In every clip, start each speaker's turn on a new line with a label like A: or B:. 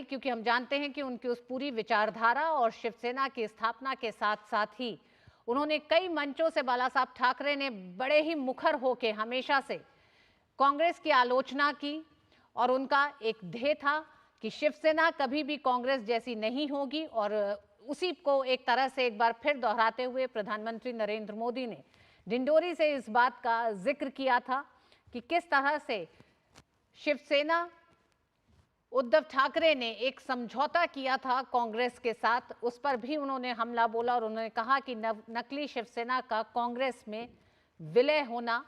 A: क्योंकि हम जानते हैं कि उनकी उस पूरी विचारधारा और शिवसेना की स्थापना के साथ साथ ही उन्होंने कई मंचों से, बाला साहब ठाकरे ने बड़े ही मुखर होकर हमेशा से कांग्रेस की आलोचना की और उनका एक ध्येय था कि शिवसेना कभी भी कांग्रेस जैसी नहीं होगी। और उसी को एक तरह से एक बार फिर दोहराते हुए प्रधानमंत्री नरेंद्र मोदी ने डिंडोरी से इस बात का जिक्र किया था कि किस तरह से शिवसेना, उद्धव ठाकरे ने एक समझौता किया था कांग्रेस के साथ, उस पर भी उन्होंने हमला बोला और उन्होंने कहा कि नकली शिवसेना का कांग्रेस में विलय होना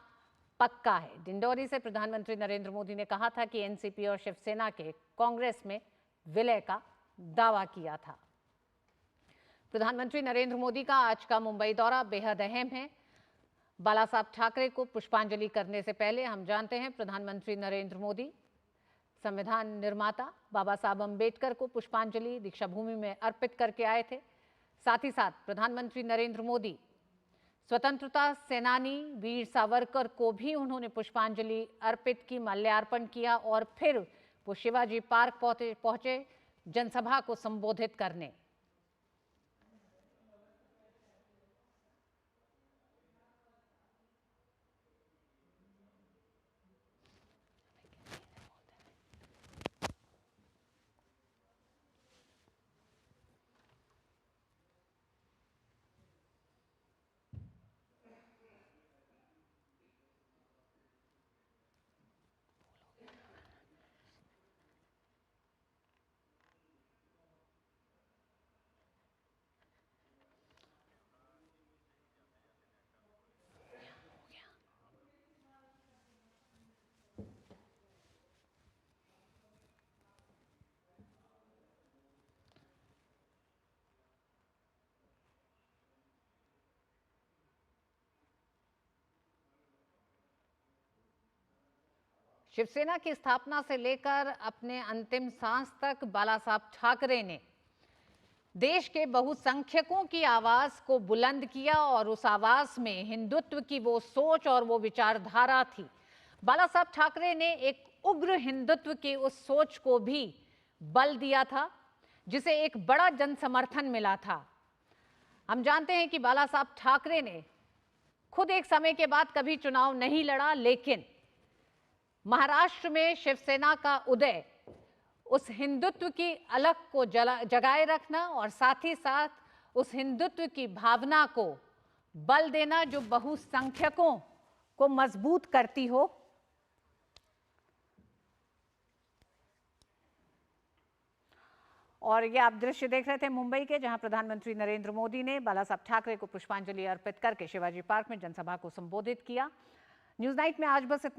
A: पक्का है। डिंडोरी से प्रधानमंत्री नरेंद्र मोदी ने कहा था कि एनसीपी और शिवसेना के कांग्रेस में विलय का दावा किया था। प्रधानमंत्री नरेंद्र मोदी का आज का मुंबई दौरा बेहद अहम है। बाला साहब ठाकरे को पुष्पांजलि करने से पहले हम जानते हैं प्रधानमंत्री नरेंद्र मोदी संविधान निर्माता बाबा साहब अंबेडकर को पुष्पांजलि दीक्षा भूमि में अर्पित करके आए थे। साथ ही साथ प्रधानमंत्री नरेंद्र मोदी स्वतंत्रता सेनानी वीर सावरकर को भी उन्होंने पुष्पांजलि अर्पित की, माल्यार्पण किया और फिर वो शिवाजी पार्क पहुंचे जनसभा को संबोधित करने। शिवसेना की स्थापना से लेकर अपने अंतिम सांस तक बाला साहब ठाकरे ने देश के बहुसंख्यकों की आवाज को बुलंद किया और उस आवाज में हिंदुत्व की वो सोच और वो विचारधारा थी। बाला साहब ठाकरे ने एक उग्र हिंदुत्व की उस सोच को भी बल दिया था, जिसे एक बड़ा जन समर्थन मिला था। हम जानते हैं कि बाला साहब ठाकरे ने खुद एक समय के बाद कभी चुनाव नहीं लड़ा, लेकिन महाराष्ट्र में शिवसेना का उदय उस हिंदुत्व की अलख को जगाए रखना और साथ ही साथ उस हिंदुत्व की भावना को बल देना जो बहुसंख्यकों को मजबूत करती हो। और ये आप दृश्य देख रहे थे मुंबई के, जहां प्रधानमंत्री नरेंद्र मोदी ने बाला साहब ठाकरे को पुष्पांजलि अर्पित करके शिवाजी पार्क में जनसभा को संबोधित किया। न्यूज़ नाइट में आज बस इतना।